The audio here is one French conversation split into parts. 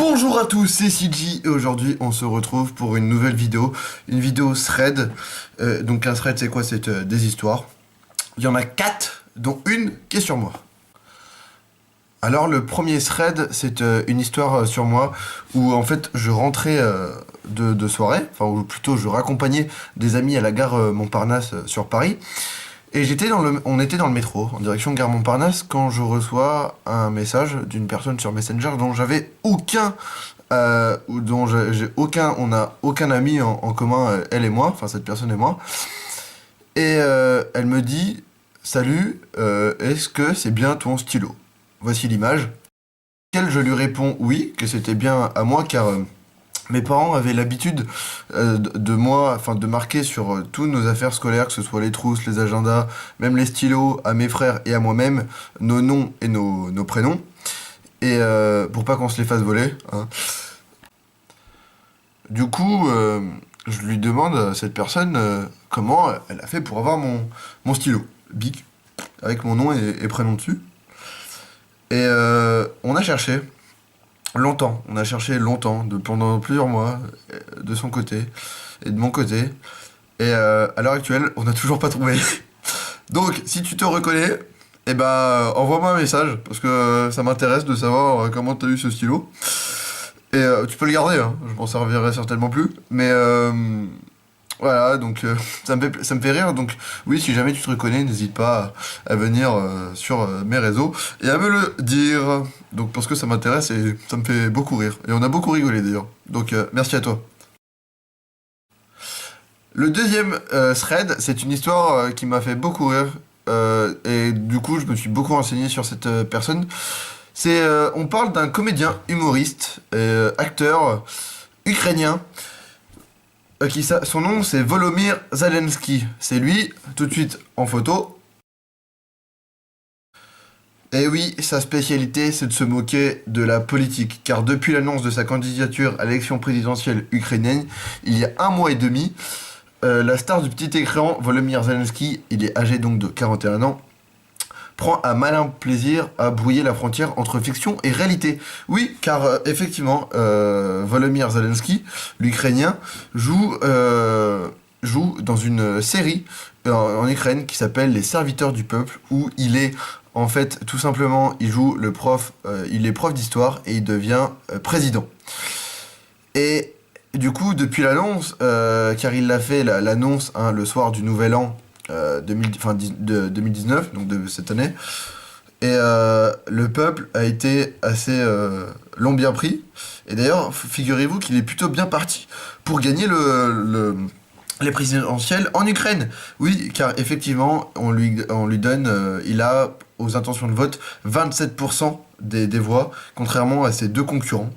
Bonjour à tous, c'est CJ et aujourd'hui on se retrouve pour une nouvelle vidéo, une vidéo thread. Donc un thread c'est quoi? C'est des histoires. Il y en a 4, dont une qui est sur moi. Alors le premier thread c'est une histoire sur moi où en fait je rentrais de soirée, enfin ou plutôt je raccompagnais des amis à la gare Montparnasse sur Paris. Et on était dans le métro, en direction de Gare Montparnasse, quand je reçois un message d'une personne sur Messenger dont j'avais aucun, ou dont on n'a aucun ami en commun, elle et moi, enfin cette personne et moi. Et elle me dit, salut, est-ce que c'est bien ton stylo? Voici l'image. Auquel je lui réponds oui, que c'était bien à moi, car mes parents avaient l'habitude de moi, enfin de marquer sur toutes nos affaires scolaires, que ce soit les trousses, les agendas, même les stylos, à mes frères et à moi-même, nos noms et nos prénoms. Et pour pas qu'on se les fasse voler. Hein. Du coup, je lui demande à cette personne comment elle a fait pour avoir mon stylo. Bic, avec mon nom et prénom dessus. Et on a cherché. Longtemps, on a cherché longtemps, pendant plusieurs mois, de son côté et de mon côté. Et à l'heure actuelle, on n'a toujours pas trouvé. Donc, si tu te reconnais, eh ben, envoie-moi un message, parce que ça m'intéresse de savoir comment t'as eu ce stylo. Et tu peux le garder, hein, je m'en servirai certainement plus. Mais voilà, donc ça me fait rire. Donc oui, si jamais tu te reconnais, n'hésite pas à venir sur mes réseaux et à me le dire. Donc parce que ça m'intéresse et ça me fait beaucoup rire. Et on a beaucoup rigolé d'ailleurs. Donc merci à toi. Le deuxième thread, c'est une histoire qui m'a fait beaucoup rire. Et du coup, je me suis beaucoup renseigné sur cette personne. On parle d'un comédien, humoriste, acteur ukrainien. Son nom c'est Volodymyr Zelensky. C'est lui, tout de suite en photo. Et oui, sa spécialité c'est de se moquer de la politique. Car depuis l'annonce de sa candidature à l'élection présidentielle ukrainienne, il y a un mois et demi, la star du petit écran, Volodymyr Zelensky, il est âgé donc de 41 ans, prend un malin plaisir à brouiller la frontière entre fiction et réalité. Oui, car effectivement, Volodymyr Zelensky, l'Ukrainien, joue dans une série en Ukraine qui s'appelle Les Serviteurs du Peuple, où il est, en fait, tout simplement, il joue le prof, il est prof d'histoire et il devient président. Et du coup, depuis l'annonce, car il l'a fait, l'annonce, hein, le soir du Nouvel An, 2019, donc de cette année. Et le peuple a été assez l'ont bien pris. Et d'ailleurs, figurez-vous qu'il est plutôt bien parti pour gagner les présidentielles en Ukraine. Oui, car effectivement, on lui donne, il a aux intentions de vote 27% des voix, contrairement à ses deux concurrents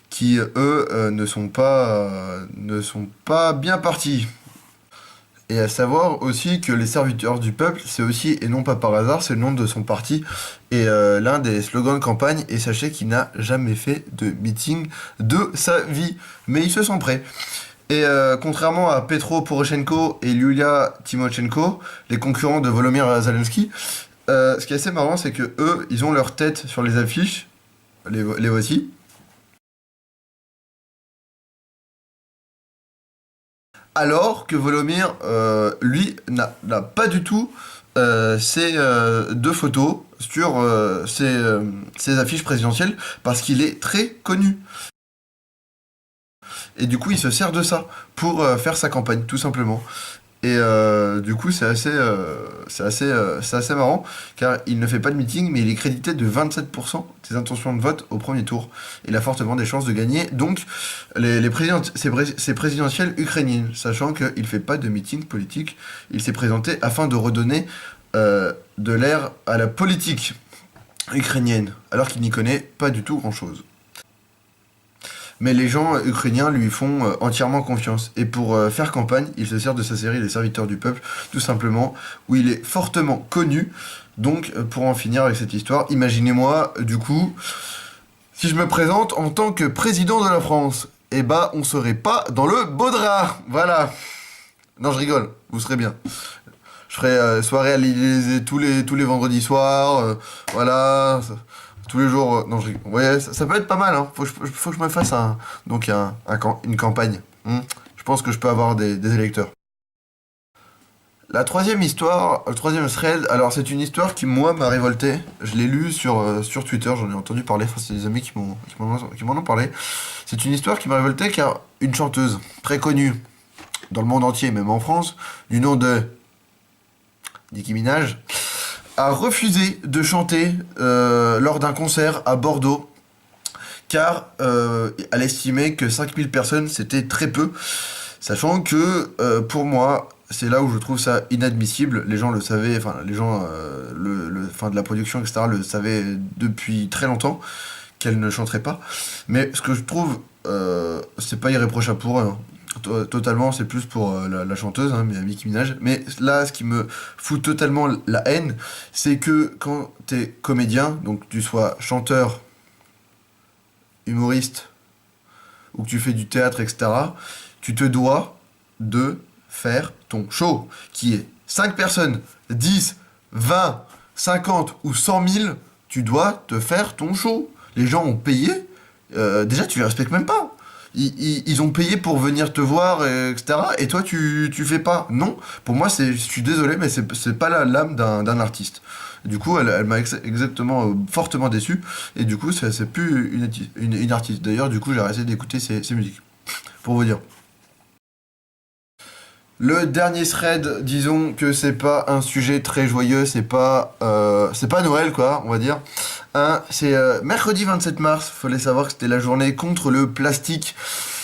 qui, eux, ne sont pas bien partis. Et à savoir aussi que les serviteurs du peuple, c'est aussi, et non pas par hasard, c'est le nom de son parti et l'un des slogans de campagne. Et sachez qu'il n'a jamais fait de meeting de sa vie. Mais il se sent prêt. Et contrairement à Petro Poroshenko et Yulia Tymoshenko, les concurrents de Volodymyr Zelensky, ce qui est assez marrant, c'est que eux, ils ont leur tête sur les affiches. Les voici. Alors que Volodymyr, lui, n'a pas du tout ces deux photos sur ses affiches présidentielles parce qu'il est très connu. Et du coup, il se sert de ça pour faire sa campagne, tout simplement. Et du coup, c'est assez marrant, car il ne fait pas de meeting, mais il est crédité de 27% des intentions de vote au premier tour. Il a fortement des chances de gagner, donc, ces présidentielles ukrainiennes, sachant qu'il ne fait pas de meeting politique. Il s'est présenté afin de redonner de l'air à la politique ukrainienne, alors qu'il n'y connaît pas du tout grand-chose. Mais les gens ukrainiens lui font entièrement confiance. Et pour faire campagne, il se sert de sa série Les Serviteurs du Peuple, tout simplement, où il est fortement connu. Donc, pour en finir avec cette histoire, imaginez-moi, du coup, si je me présente en tant que président de la France, eh bah, on serait pas dans le beau drap. Voilà. Non, je rigole, vous serez bien. Je ferai soirée à l'Élysée tous les vendredis soirs, voilà, Tous les jours, non, ouais, ça peut être pas mal, hein. Faut que je me fasse une campagne. Je pense que je peux avoir des électeurs. La troisième histoire, le troisième thread, alors c'est une histoire qui, moi, m'a révolté. Je l'ai lu sur Twitter, j'en ai entendu parler, enfin, c'est des amis qui m'en ont parlé. C'est une histoire qui m'a révolté car une chanteuse très connue dans le monde entier, même en France, du nom de Nicki Minaj, a refusé de chanter lors d'un concert à Bordeaux car elle estimait que 5000 personnes c'était très peu, sachant que pour moi c'est là où je trouve ça inadmissible. Les gens le savaient, enfin les gens enfin, de la production etc le savaient depuis très longtemps qu'elle ne chanterait pas. Mais ce que je trouve, c'est pas irréprochable pour eux, hein. Totalement, c'est plus pour la chanteuse, hein, mais Nicki Minaj. Mais là, ce qui me fout totalement la haine, c'est que quand t'es comédien, donc tu sois chanteur, humoriste, ou que tu fais du théâtre, etc., tu te dois de faire ton show, qui est 5 personnes, 10, 20, 50 ou 100 000, tu dois te faire ton show. Les gens ont payé, déjà tu les respectes même pas. Ils ont payé pour venir te voir, etc. Et toi, tu fais pas. Non, pour moi, je suis désolé, mais c'est pas l'âme d'un artiste. Du coup, elle m'a exactement fortement déçu. Et du coup, c'est plus une artiste. D'ailleurs, du coup, j'ai arrêté d'écouter ses musiques. Pour vous dire. Le dernier thread, disons que c'est pas un sujet très joyeux, c'est pas Noël quoi, on va dire. C'est mercredi 27 mars, fallait savoir que c'était la journée contre le plastique.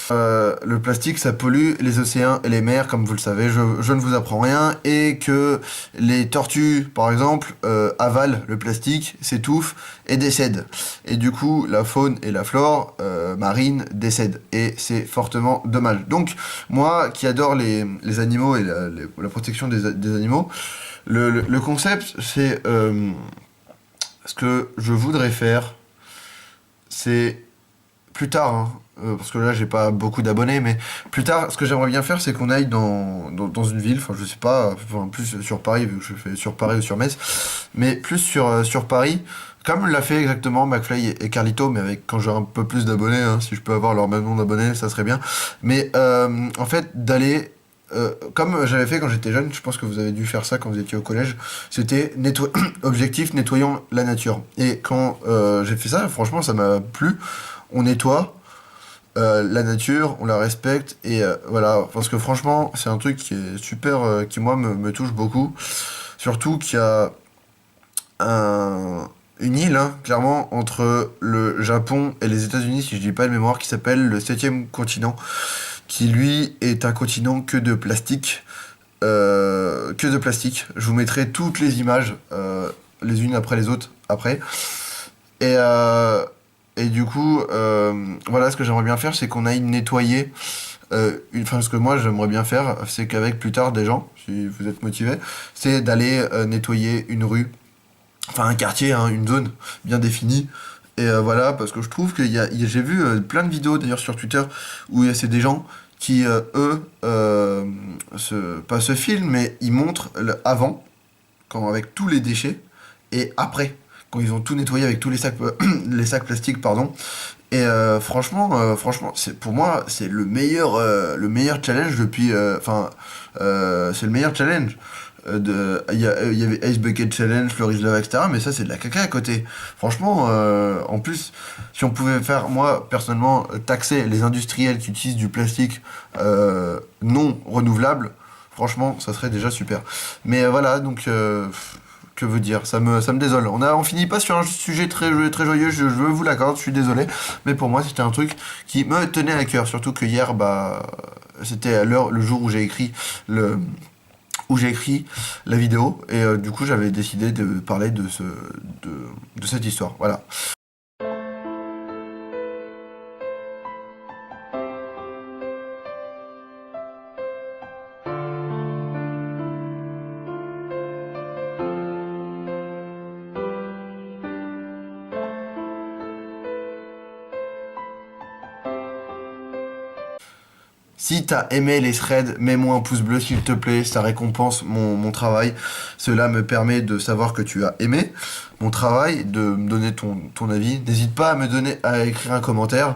Le plastique, ça pollue les océans et les mers, comme vous le savez, je ne vous apprends rien, et que les tortues, par exemple, avalent le plastique, s'étouffent et décèdent. Et du coup, la faune et la flore marine décèdent, et c'est fortement dommage. Donc, moi qui adore les animaux et la protection des animaux, le concept, c'est ce que je voudrais faire, c'est plus tard, hein, parce que là j'ai pas beaucoup d'abonnés, mais plus tard, ce que j'aimerais bien faire, c'est qu'on aille dans une ville, enfin je sais pas, enfin, plus sur Paris, vu que je fais sur Paris ou sur Metz, mais plus sur Paris, comme l'a fait exactement McFly et Carlito, mais avec quand j'aurai un peu plus d'abonnés, hein, si je peux avoir leur même nombre d'abonnés, ça serait bien. Mais en fait, d'aller comme j'avais fait quand j'étais jeune, je pense que vous avez dû faire ça quand vous étiez au collège, c'était objectif nettoyons la nature. Et quand j'ai fait ça, franchement, ça m'a plu. On nettoie la nature, on la respecte, et voilà, parce que franchement, c'est un truc qui est super, qui moi me touche beaucoup. Surtout qu'il y a une île, hein, clairement, entre le Japon et les États-Unis, si je dis pas de mémoire, qui s'appelle le septième continent, qui lui est un continent que de plastique. Que de plastique. Je vous mettrai toutes les images, les unes après les autres, après. Et, et du coup, voilà, ce que j'aimerais bien faire, c'est qu'on aille nettoyer. Enfin, ce que moi j'aimerais bien faire, c'est qu'avec plus tard des gens, si vous êtes motivés, c'est d'aller nettoyer une rue, enfin un quartier, hein, une zone bien définie. Et voilà, parce que je trouve j'ai vu plein de vidéos d'ailleurs sur Twitter où c'est des gens qui, eux, pas se filment, mais ils montrent le avant, quand, avec tous les déchets, et après, quand ils ont tout nettoyé avec tous les sacs, les sacs plastiques, pardon. Et franchement, pour moi, c'est le meilleur challenge depuis. Enfin, c'est le meilleur challenge. Il y avait Ice Bucket Challenge, Flourish Lava, etc. Mais ça, c'est de la caca à côté. Franchement, en plus, si on pouvait faire, moi, personnellement, taxer les industriels qui utilisent du plastique non renouvelable, franchement, ça serait déjà super. Mais voilà, donc, que veut dire, ça me désole. On finit pas sur un sujet très joyeux, je veux vous l'accorder, je suis désolé. Mais pour moi, c'était un truc qui me tenait à cœur. Surtout que hier, bah, c'était à l'heure, le jour où j'ai écrit la vidéo, et du coup j'avais décidé de parler de cette histoire. Voilà. Si t'as aimé les threads, mets-moi un pouce bleu s'il te plaît, ça récompense mon travail. Cela me permet de savoir que tu as aimé mon travail, de me donner ton avis. N'hésite pas à écrire un commentaire,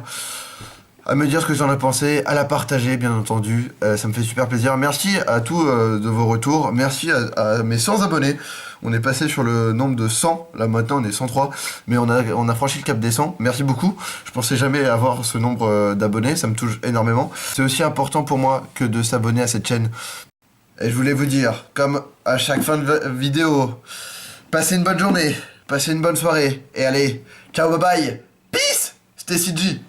à me dire ce que j'en ai pensé, à la partager bien entendu, ça me fait super plaisir. Merci à tous de vos retours, merci à mes 100 abonnés. On est passé sur le nombre de 100, là maintenant on est 103, mais on a franchi le cap des 100, merci beaucoup. Je pensais jamais avoir ce nombre d'abonnés, ça me touche énormément. C'est aussi important pour moi que de s'abonner à cette chaîne. Et je voulais vous dire, comme à chaque fin de vidéo, passez une bonne journée, passez une bonne soirée, et allez, ciao bye bye, peace, c'était CG.